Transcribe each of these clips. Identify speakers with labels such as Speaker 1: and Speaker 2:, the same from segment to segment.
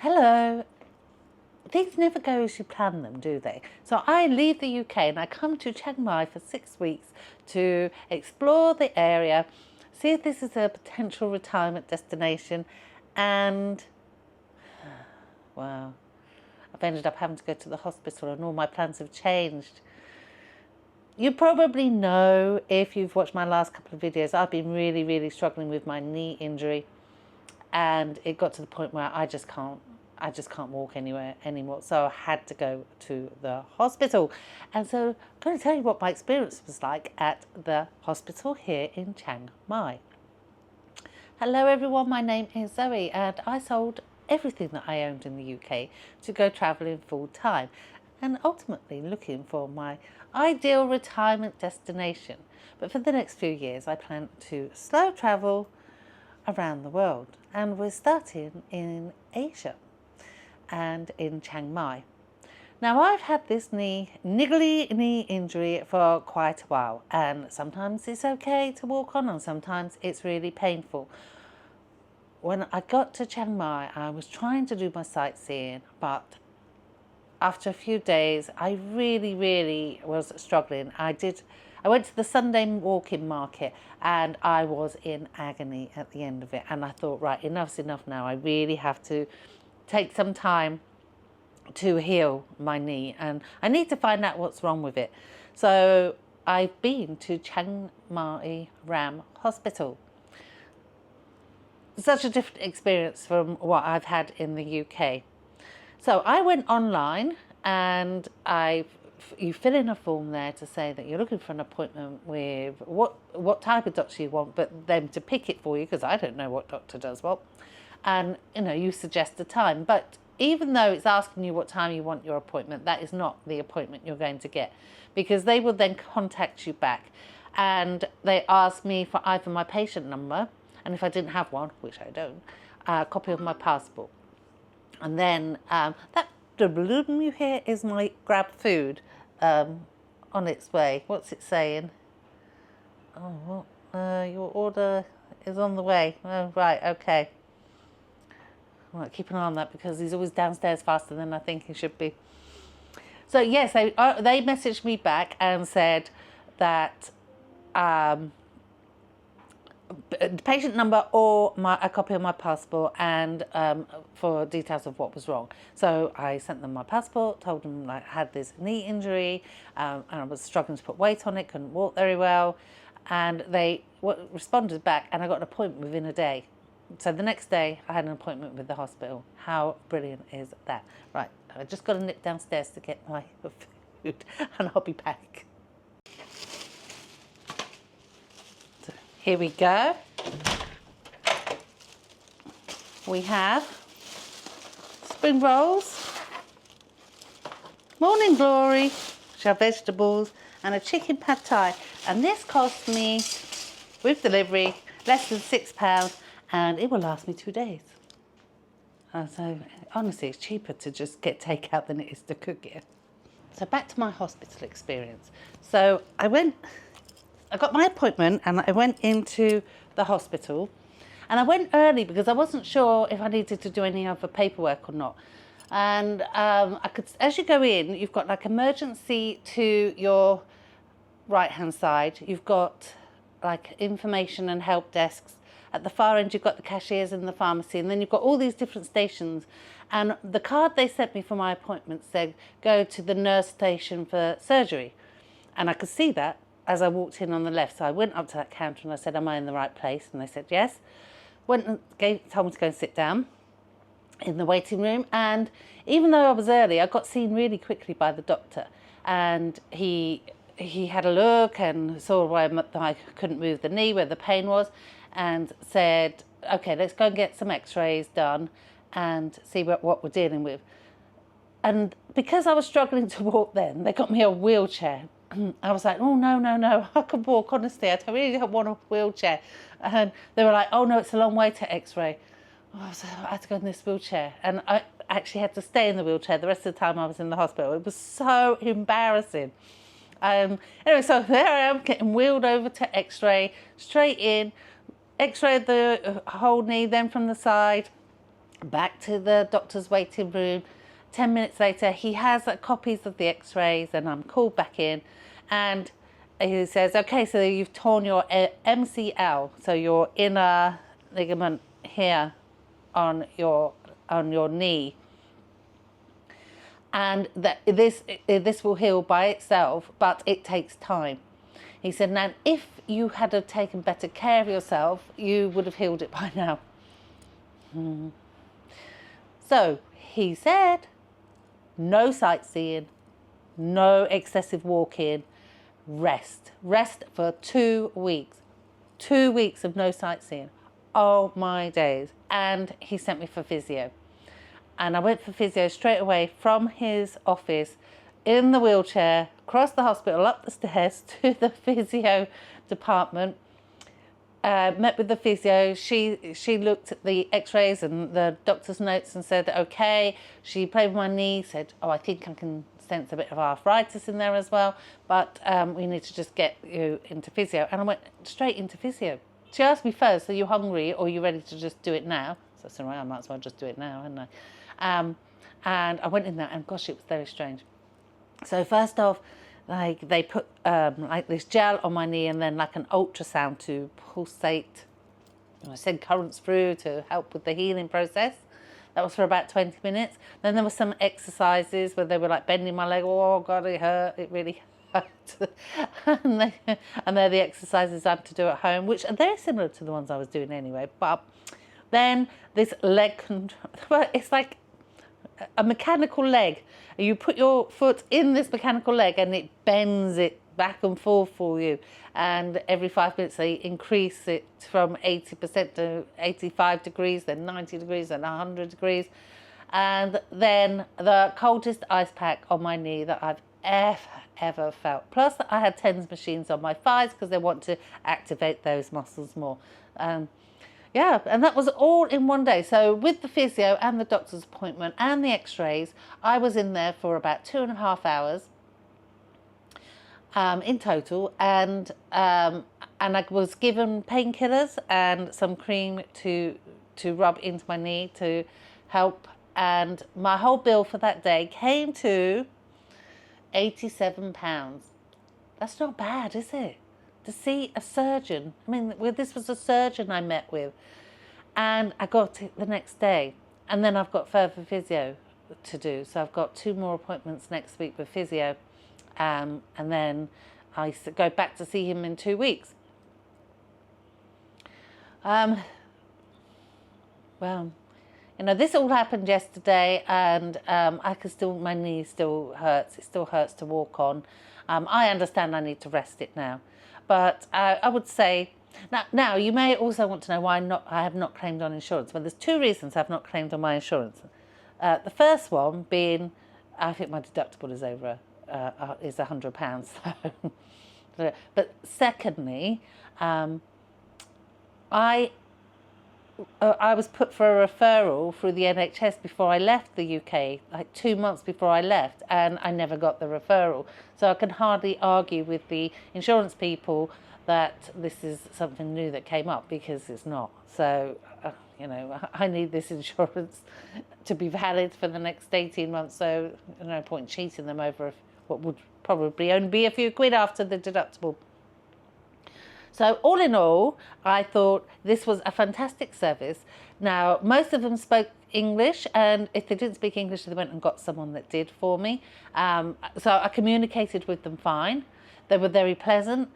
Speaker 1: Hello. Things never go as you plan them, do they? So I leave the UK and I come to Chiang Mai for 6 weeks to explore the area, see if this is a potential retirement destination, and wow, I've ended up having to go to the hospital and all my plans have changed. You probably know, if you've watched my last couple of videos, I've been really struggling with my knee injury, and it got to the point where I just can't walk anywhere anymore. So I had to go to the hospital. And so I'm going to tell you what my experience was like at the hospital here in Chiang Mai. Hello everyone, my name is Zoe and I sold everything that I owned in the UK to go travelling full time and ultimately looking for my ideal retirement destination. But for the next few years I plan to slow travel around the world, and we're starting in Asia and in Chiang Mai. Now I've had this niggly knee injury for quite a while, and sometimes it's okay to walk on and sometimes it's really painful. When I got to Chiang Mai, I was trying to do my sightseeing, but after a few days I really was struggling. I went to the Sunday walking market and I was in agony at the end of it, and I thought, right, enough's enough now. I really have to take some time to heal my knee and I need to find out what's wrong with it. So I've been to Chiang Mai Ram Hospital. Such a different experience from what I've had in the UK. So I went online and you fill in a form there to say that you're looking for an appointment with what type of doctor you want, but them to pick it for you, because I don't know what doctor does what. And you suggest a time, but even though it's asking you what time you want your appointment, that is not the appointment you're going to get, because they will then contact you back and they ask me for either my patient number, and if I didn't have one, which I don't, a copy of my passport. And then that balloon you hear is my grab food on its way. What's it saying? Oh, your order is on the way. Oh, right, okay. Right, keep an eye on that because he's always downstairs faster than I think he should be. So yes, they messaged me back and said that patient number or a copy of my passport, and for details of what was wrong. So I sent them my passport, told them I had this knee injury and I was struggling to put weight on it, couldn't walk very well, and they responded back and I got an appointment within a day. So the next day I had an appointment with the hospital. How brilliant is that? Right, I just got to nip downstairs to get my food and I'll be back. So here we go. We have spring rolls, morning glory, which are vegetables, and a chicken pad thai. And this cost me, with delivery, less than £6. and it will last me 2 days. So honestly, it's cheaper to just get takeout than it is to cook it. So back to my hospital experience. So I got my appointment and I went into the hospital, and I went early because I wasn't sure if I needed to do any other paperwork or not. And as you go in, you've got like emergency to your right hand side. You've got like information and help desks. At the far end, you've got the cashiers in the pharmacy, and then you've got all these different stations. And the card they sent me for my appointment said, go to the nurse station for surgery. And I could see that as I walked in on the left. So I went up to that counter and I said, am I in the right place? And they said, yes. Went and told me to go and sit down in the waiting room. And even though I was early, I got seen really quickly by the doctor. And he had a look and saw where I couldn't move the knee, where the pain was, and said, okay, let's go and get some x-rays done and see what we're dealing with. And because I was struggling to walk then, they got me a wheelchair. I was like, oh, no, I can walk, honestly. I really don't want a wheelchair. And they were like, oh, no, it's a long way to x-ray. Oh, so I had to go in this wheelchair. And I actually had to stay in the wheelchair the rest of the time I was in the hospital. It was so embarrassing. Anyway, so there I am getting wheeled over to x-ray, straight in, x-rayed the whole knee, then from the side, Back to the doctor's waiting room. 10 minutes later, he has copies of the x-rays, and I'm called back in, and he says, okay, so you've torn your MCL, so your inner ligament here on your knee, and that this will heal by itself, but it takes time. He said, now if you had have taken better care of yourself, you would have healed it by now. So he said, no sightseeing, no excessive walking, rest for 2 weeks. 2 weeks of no sightseeing. Oh my days. And he sent me for physio. And I went for physio straight away from his office, in the wheelchair, across the hospital, up the stairs to the physio department. Met with the physio. She looked at the x-rays and the doctor's notes and said, okay. She played with my knee, said, oh, I think I can sense a bit of arthritis in there as well, but we need to just get you into physio. And I went straight into physio. She asked me first, are you hungry or are you ready to just do it now? So I said, right, I might as well just do it now, hadn't I? And I went in there, and gosh, it was very strange. So first off, like they put like this gel on my knee, and then like an ultrasound to pulsate, send currents through to help with the healing process. That was for about 20 minutes. Then there were some exercises where they were like bending my leg. Oh God, it hurt. It really hurt. and they're the exercises I had to do at home, which are very similar to the ones I was doing anyway. But then this leg, it's like a mechanical leg. You put your foot in this mechanical leg and it bends it back and forth for you. And every 5 minutes they increase it from 80% to 85 degrees, then 90 degrees, then 100 degrees. And then the coldest ice pack on my knee that I've ever felt. Plus I had TENS machines on my thighs because they want to activate those muscles more. Yeah, and that was all in one day. So with the physio and the doctor's appointment and the x-rays, I was in there for about 2.5 hours in total. And I was given painkillers and some cream to rub into my knee to help. And my whole bill for that day came to £87. That's not bad, is it? To see a surgeon. I mean, this was a surgeon I met with, and I got it the next day, and then I've got further physio to do. So I've got 2 more appointments next week with physio, and then I go back to see him in 2 weeks. Well, this all happened yesterday, and my knee still hurts. It still hurts to walk on. I understand I need to rest it now. But I would say, now you may also want to know why I have not claimed on insurance. Well, there's 2 reasons I've not claimed on my insurance. The first one being, I think my deductible is over, is £100. So. But secondly, I was put for a referral through the NHS before I left the UK, like 2 months before I left, and I never got the referral. So I can hardly argue with the insurance people that this is something new that came up, because it's not. So, I need this insurance to be valid for the next 18 months, so no point cheating them over what would probably only be a few quid after the deductible. So all in all, I thought this was a fantastic service. Now, most of them spoke English, and if they didn't speak English, they went and got someone that did for me. So I communicated with them fine. They were very pleasant.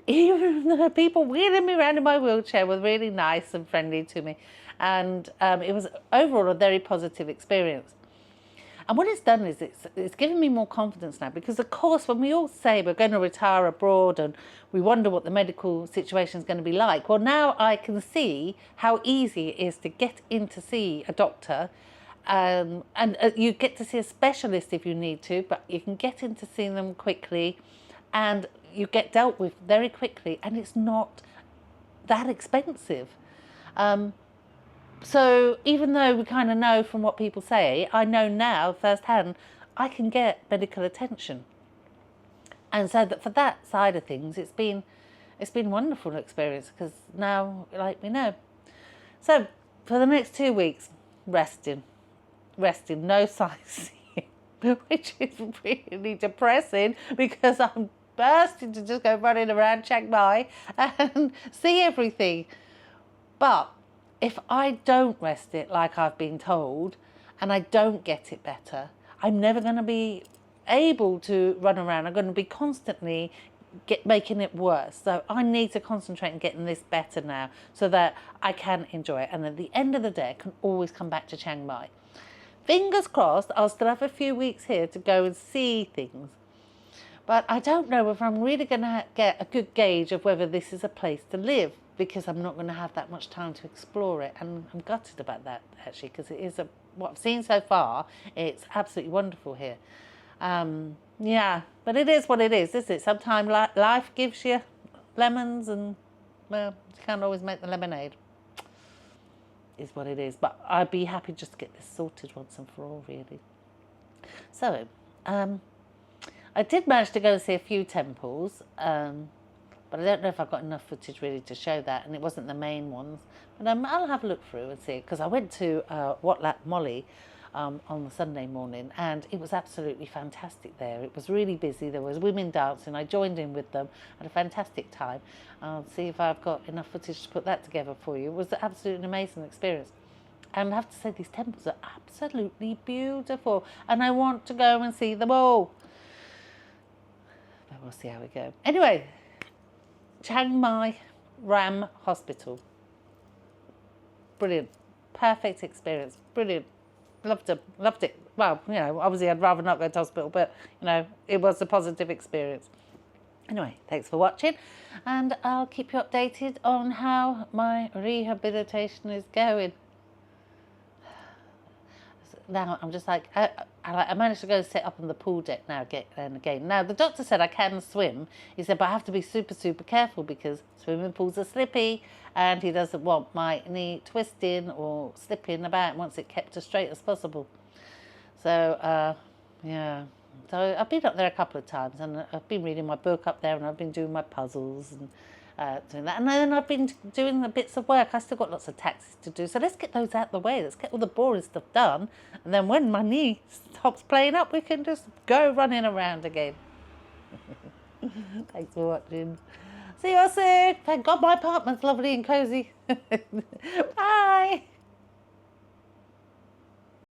Speaker 1: Even the people wheeling me around in my wheelchair were really nice and friendly to me. And it was overall a very positive experience. And what it's done is it's given me more confidence now, because of course when we all say we're going to retire abroad and we wonder what the medical situation is going to be like, well, now I can see how easy it is to get in to see a doctor, and you get to see a specialist if you need to, but you can get in to see them quickly and you get dealt with very quickly, and it's not that expensive. So even though we kind of know from what people say, I know now firsthand I can get medical attention. And so that for that side of things, it's been a wonderful experience, because now, like, we know. So for the next 2 weeks, resting, no sightseeing, which is really depressing because I'm bursting to just go running around Chiang Mai and see everything. But if I don't rest it like I've been told and I don't get it better, I'm never going to be able to run around. I'm going to be constantly making it worse. So I need to concentrate on getting this better now so that I can enjoy it. And at the end of the day, I can always come back to Chiang Mai. Fingers crossed, I'll still have a few weeks here to go and see things. But I don't know if I'm really going to get a good gauge of whether this is a place to live, because I'm not going to have that much time to explore it. And I'm gutted about that, actually, because it is what I've seen so far, it's absolutely wonderful here. Yeah, but it is what it is, isn't it? Sometimes life gives you lemons and, well, you can't always make the lemonade. Is what it is. But I'd be happy just to get this sorted once and for all, really. So, I did manage to go and see a few temples, but I don't know if I've got enough footage really to show that, and it wasn't the main ones. But I'll have a look through and see, because I went to Wat Lat Molly on the Sunday morning, and it was absolutely fantastic there. It was really busy. There was women dancing. I joined in with them, had a fantastic time. I'll see if I've got enough footage to put that together for you. It was absolutely an amazing experience. And I have to say, these temples are absolutely beautiful, and I want to go and see them all. But we'll see how we go. Anyway, Chiang Mai Ram Hospital. Brilliant. Perfect experience. Brilliant. Loved it. Well, you know, obviously I'd rather not go to hospital, but, you know, it was a positive experience. Anyway, thanks for watching, and I'll keep you updated on how my rehabilitation is going. Now I'm just like, I managed to go sit up on the pool deck now again. Now the doctor said I can swim. He said, but I have to be super, super careful because swimming pools are slippy, and he doesn't want my knee twisting or slipping about, wants it kept as straight as possible. So, yeah. So I've been up there a couple of times, and I've been reading my book up there, and I've been doing my puzzles and doing that. And then I've been doing the bits of work. I still got lots of taxes to do. So let's get those out of the way. Let's get all the boring stuff done. And then when my knee stops playing up, we can just go running around again. Thanks for watching. See you all soon. Thank God my apartment's lovely and cosy. Bye.